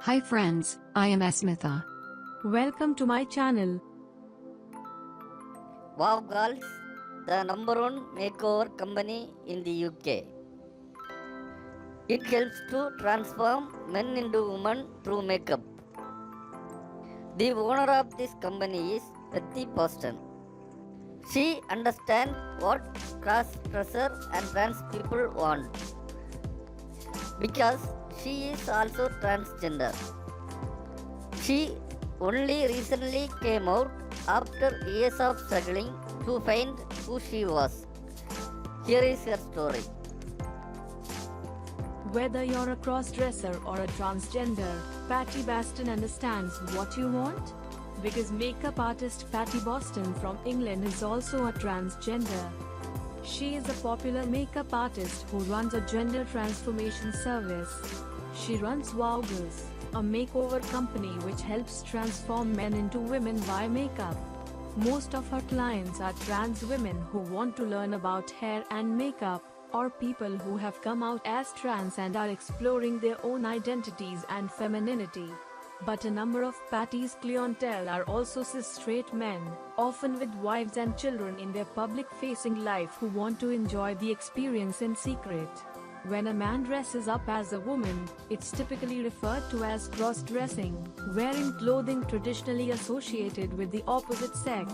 Hi friends, I am Asmitha. Welcome to my channel. Wowgals, the number one makeover company in the UK. It helps to transform men into women through makeup. The owner of this company is Patti Boston. She understands what crossdresser and trans people want because she is also transgender. She only recently came out after years of struggling to find who she was. Here is her story. Whether you're a crossdresser or a transgender, Patti Baston understands what you want. Because makeup artist Patti Boston from England is also a transgender. She is a popular makeup artist who runs a gender transformation service. She runs Wowgals, a makeover company which helps transform men into women via makeup. Most of her clients are trans women who want to learn about hair and makeup, or people who have come out as trans and are exploring their own identities and femininity. But a number of Patti's clientele are also cis-straight men, often with wives and children in their public-facing life who want to enjoy the experience in secret. When a man dresses up as a woman, it's typically referred to as cross-dressing, wearing clothing traditionally associated with the opposite sex.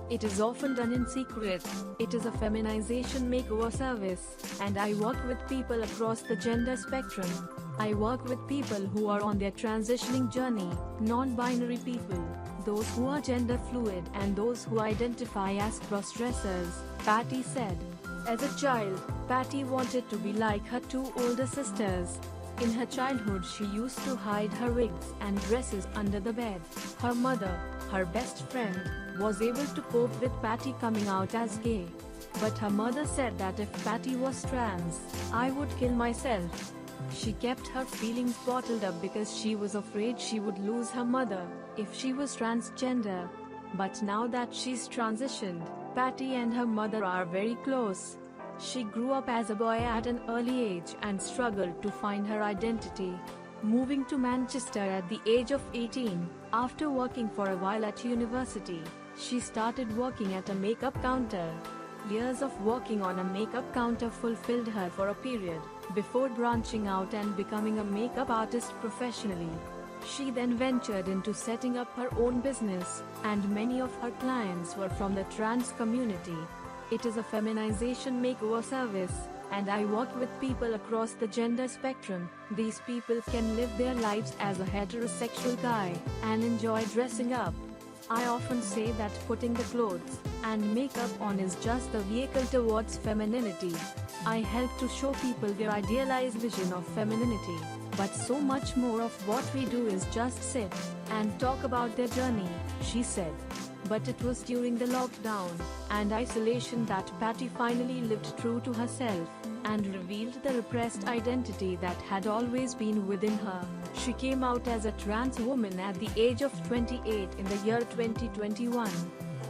It is often done in secret. It is a feminization makeover service, and I work with people across the gender spectrum. I work with people who are on their transitioning journey, non-binary people, those who are gender fluid and those who identify as cross-dressers, Patti said. As a child, Patti wanted to be like her two older sisters. In her childhood she used to hide her wigs and dresses under the bed. Her mother, her best friend, was able to cope with Patti coming out as gay. But her mother said that if Patti was trans, I would kill myself. She kept her feelings bottled up because she was afraid she would lose her mother if she was transgender. But now that she's transitioned, Patti and her mother are very close. She grew up as a boy at an early age and struggled to find her identity. Moving to Manchester at the age of 18, after working for a while at university, she started working at a makeup counter. Years of working on a makeup counter fulfilled her for a period, before branching out and becoming a makeup artist professionally. She then ventured into setting up her own business, and many of her clients were from the trans community. It is a feminization makeover service, and I work with people across the gender spectrum. These people can live their lives as a heterosexual guy, and enjoy dressing up. I often say that putting the clothes and makeup on is just the vehicle towards femininity. I help to show people their idealized vision of femininity, but so much more of what we do is just sit and talk about their journey, she said. But it was during the lockdown and isolation that Patti finally lived true to herself and revealed the repressed identity that had always been within her. She came out as a trans woman at the age of 28 in the year 2021.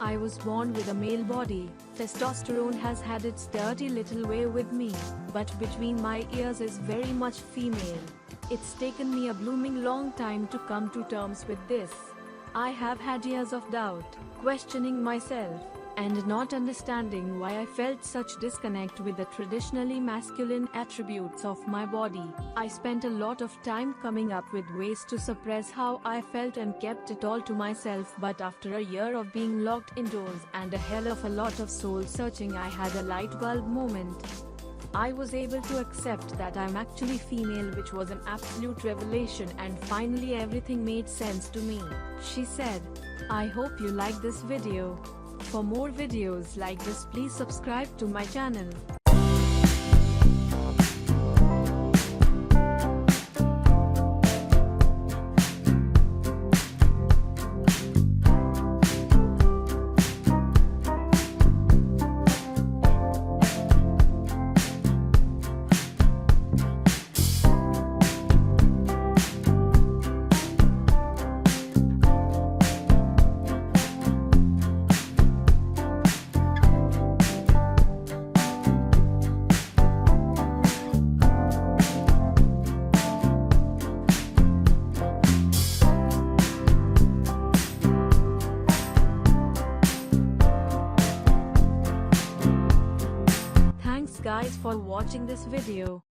I was born with a male body. Testosterone has had its dirty little way with me, but between my ears is very much female. It's taken me a blooming long time to come to terms with this. I have had years of doubt, questioning myself, and not understanding why I felt such disconnect with the traditionally masculine attributes of my body. I spent a lot of time coming up with ways to suppress how I felt and kept it all to myself, but after a year of being locked indoors and a hell of a lot of soul searching, I had a light bulb moment. I was able to accept that I'm actually female, which was an absolute revelation, and finally everything made sense to me, she said. I hope you like this video. For more videos like this, please subscribe to my channel. guys for watching this video.